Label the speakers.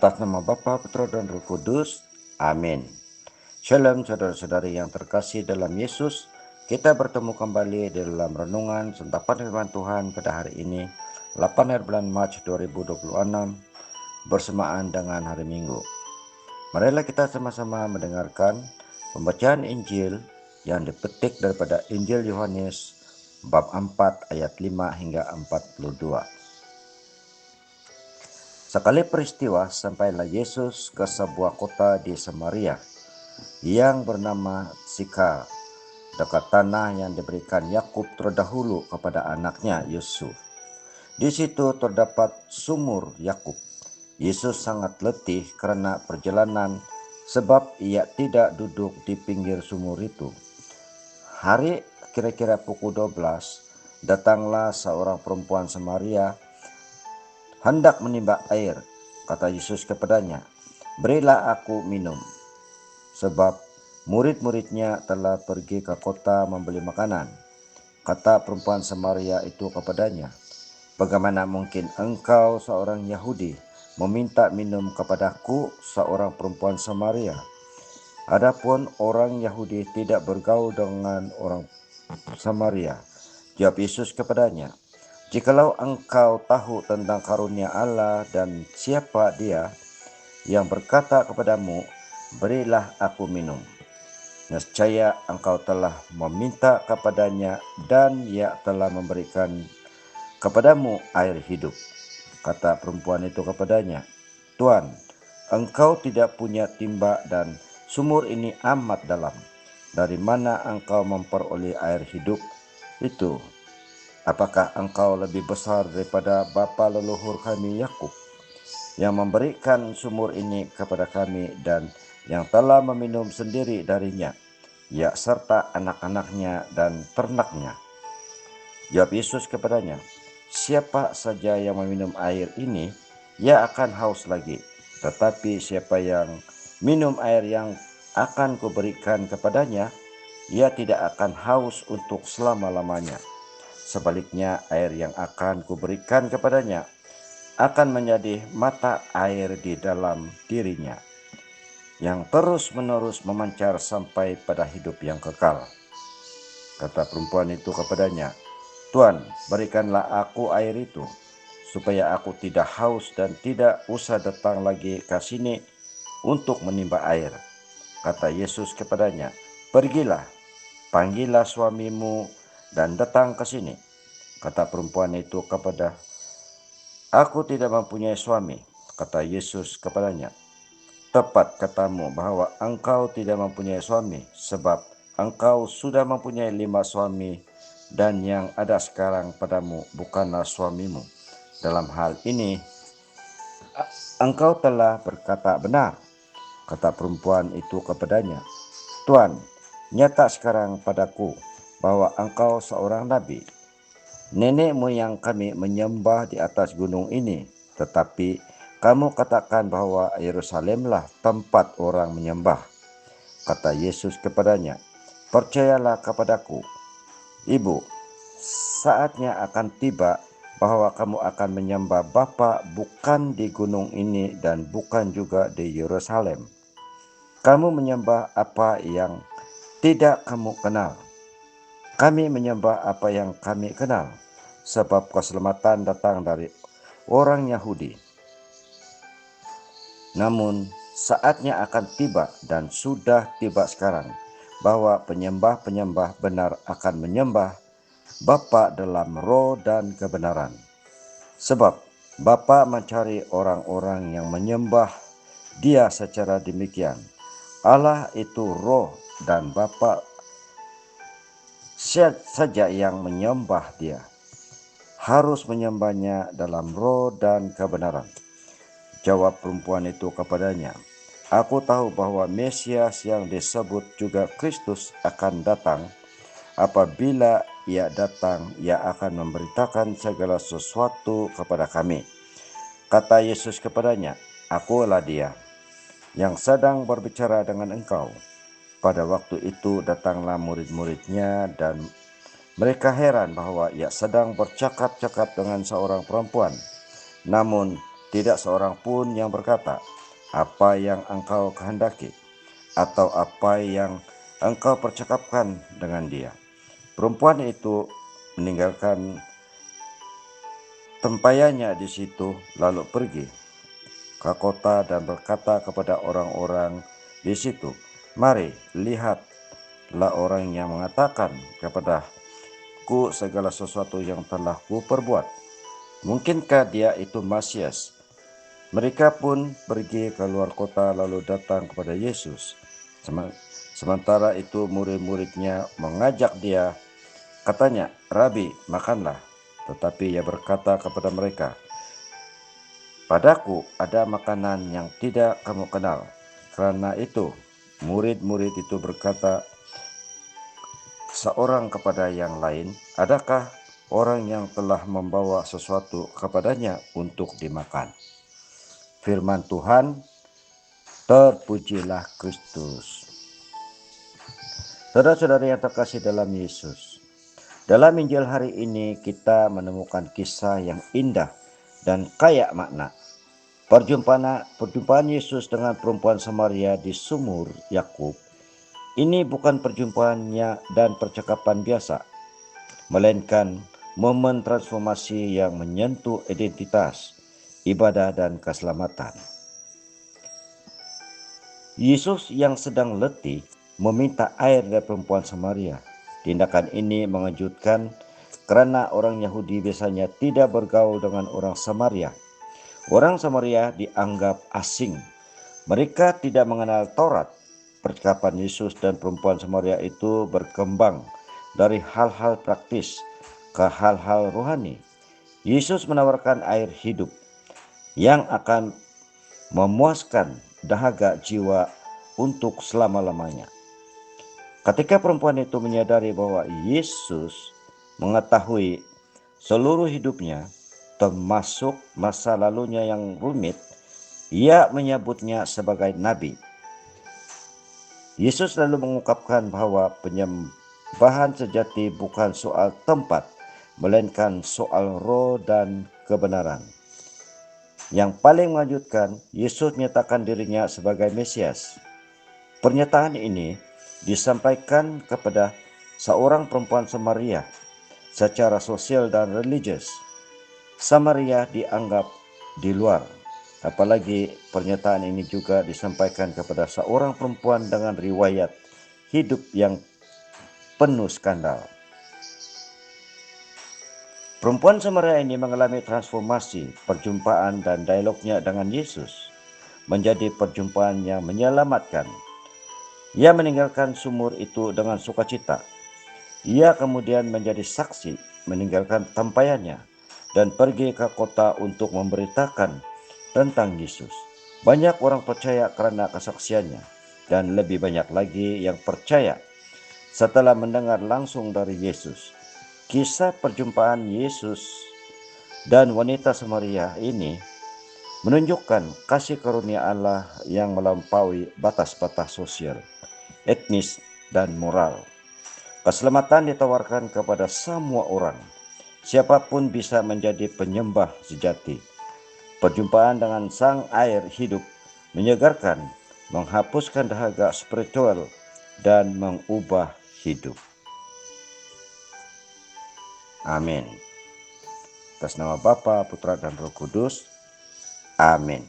Speaker 1: Atas nama Bapa, Putra, dan Roh Kudus. Amin. Shalom saudara-saudari yang terkasih dalam Yesus. Kita bertemu kembali di dalam renungan sentapan firman Tuhan pada hari ini, 8 hari bulan Mac 2026, bersamaan dengan hari Minggu. Marilah kita sama-sama mendengarkan pembacaan Injil yang dipetik daripada Injil Yohanes bab 4 ayat 5 hingga 42. Sekali peristiwa, sampailah Yesus ke sebuah kota di Samaria yang bernama Sikar, dekat tanah yang diberikan Yakub terdahulu kepada anaknya Yusuf. Di situ terdapat sumur Yakub. Yesus sangat letih karena perjalanan, sebab ia tidak duduk di pinggir sumur itu. Hari kira-kira pukul 12, datanglah seorang perempuan Samaria hendak menimba air. Kata Yesus kepadanya, "Berilah aku minum." Sebab murid-muridnya telah pergi ke kota membeli makanan. Kata perempuan Samaria itu kepadanya, "Bagaimana mungkin engkau seorang Yahudi meminta minum kepadaku, seorang perempuan Samaria? Adapun orang Yahudi tidak bergaul dengan orang Samaria." Jawab Yesus kepadanya, "Jikalau engkau tahu tentang karunia Allah dan siapa Dia yang berkata kepadamu, 'Berilah aku minum,' nescaya engkau telah meminta kepadanya dan Ia telah memberikan kepadamu air hidup." Kata perempuan itu kepadanya, "Tuan, engkau tidak punya timba dan sumur ini amat dalam. Dari mana engkau memperoleh air hidup itu? Apakah engkau lebih besar daripada bapa leluhur kami Yakub, yang memberikan sumur ini kepada kami dan yang telah meminum sendiri darinya, ia serta anak-anaknya dan ternaknya?" Jawab Yesus kepadanya, "Siapa saja yang meminum air ini, ia akan haus lagi. Tetapi siapa yang minum air yang akan kuberikan kepadanya, ia tidak akan haus untuk selama-lamanya. Sebaliknya, air yang akan kuberikan kepadanya akan menjadi mata air di dalam dirinya, yang terus-menerus memancar sampai pada hidup yang kekal." Kata perempuan itu kepadanya, "Tuan, berikanlah aku air itu, supaya aku tidak haus dan tidak usah datang lagi ke sini untuk menimba air." Kata Yesus kepadanya, "Pergilah, panggillah suamimu dan datang ke sini." Kata perempuan itu kepada, "Aku tidak mempunyai suami." Kata Yesus kepadanya, "Tepat katamu bahwa engkau tidak mempunyai suami, sebab engkau sudah mempunyai 5 suami, dan yang ada sekarang padamu bukanlah suamimu. Dalam hal ini, engkau telah berkata benar." Kata perempuan itu kepadanya, "Tuan, nyata sekarang padaku bahwa engkau seorang nabi. Nenek moyang kami menyembah di atas gunung ini, tetapi kamu katakan bahwa Yerusalemlah tempat orang menyembah." Kata Yesus kepadanya, "Percayalah kepadaku, Ibu, saatnya akan tiba bahwa kamu akan menyembah Bapa bukan di gunung ini dan bukan juga di Yerusalem. Kamu menyembah apa yang tidak kamu kenal. Kami menyembah apa yang kami kenal, sebab keselamatan datang dari orang Yahudi. Namun saatnya akan tiba dan sudah tiba sekarang, bahwa penyembah-penyembah benar akan menyembah Bapa dalam roh dan kebenaran. Sebab Bapa mencari orang-orang yang menyembah Dia secara demikian. Allah itu roh, dan Bapa saja yang menyembah Dia harus menyembahnya dalam roh dan kebenaran." Jawab perempuan itu kepadanya, "Aku tahu bahwa Mesias yang disebut juga Kristus akan datang. Apabila Ia datang, Ia akan memberitakan segala sesuatu kepada kami." Kata Yesus kepadanya, "Akulah Dia yang sedang berbicara dengan engkau." Pada waktu itu datanglah murid-muridnya dan mereka heran bahwa Ia sedang bercakap-cakap dengan seorang perempuan. Namun tidak seorang pun yang berkata, "Apa yang engkau kehendaki?" atau "Apa yang engkau percakapkan dengan dia?" Perempuan itu meninggalkan tempayannya di situ, lalu pergi ke kota dan berkata kepada orang-orang di situ, "Mari, lihatlah orang yang mengatakan kepadaku segala sesuatu yang telah kuperbuat. Mungkinkah dia itu Mesias?" Mereka pun pergi ke luar kota lalu datang kepada Yesus. Sementara itu murid-muridnya mengajak dia, katanya, "Rabi, makanlah." Tetapi ia berkata kepada mereka, "Padaku ada makanan yang tidak kamu kenal." Karena itu murid-murid itu berkata seorang kepada yang lain, "Adakah orang yang telah membawa sesuatu kepadanya untuk dimakan?" Firman Tuhan, terpujilah Kristus. Saudara-saudara yang terkasih dalam Yesus, dalam Injil hari ini kita menemukan kisah yang indah dan kaya makna. Perjumpaan Yesus dengan perempuan Samaria di sumur Yakub ini bukan perjumpaannya dan percakapan biasa, melainkan momen transformasi yang menyentuh identitas, ibadah, dan keselamatan. Yesus yang sedang letih meminta air dari perempuan Samaria. Tindakan ini mengejutkan karena orang Yahudi biasanya tidak bergaul dengan orang Samaria. Orang Samaria dianggap asing. Mereka tidak mengenal Taurat. Percakapan Yesus dan perempuan Samaria itu berkembang dari hal-hal praktis ke hal-hal rohani. Yesus menawarkan air hidup yang akan memuaskan dahaga jiwa untuk selama-lamanya. Ketika perempuan itu menyadari bahwa Yesus mengetahui seluruh hidupnya, termasuk masa lalunya yang rumit, ia menyebutnya sebagai nabi. Yesus lalu mengungkapkan bahwa penyembahan sejati bukan soal tempat, melainkan soal roh dan kebenaran. Yang paling mengejutkan, Yesus menyatakan dirinya sebagai Mesias. Pernyataan ini disampaikan kepada seorang perempuan Samaria secara sosial dan religius. Samaria dianggap di luar. Apalagi pernyataan ini juga disampaikan kepada seorang perempuan dengan riwayat hidup yang penuh skandal. Perempuan Samaria ini mengalami transformasi perjumpaan dan dialognya dengan Yesus menjadi perjumpaan yang menyelamatkan. Ia meninggalkan sumur itu dengan sukacita. Ia kemudian menjadi saksi, meninggalkan tempayannya dan pergi ke kota untuk memberitakan tentang Yesus. Banyak orang percaya karena kesaksiannya, dan lebih banyak lagi yang percaya setelah mendengar langsung dari Yesus. Kisah perjumpaan Yesus dan wanita Samaria ini menunjukkan kasih karunia Allah yang melampaui batas-batas sosial, etnis, dan moral. Keselamatan ditawarkan kepada semua orang. Siapapun bisa menjadi penyembah sejati. Perjumpaan dengan sang air hidup menyegarkan, menghapuskan dahaga spiritual, dan mengubah hidup. Amin. Atas nama Bapa, Putra, dan Roh Kudus. Amin.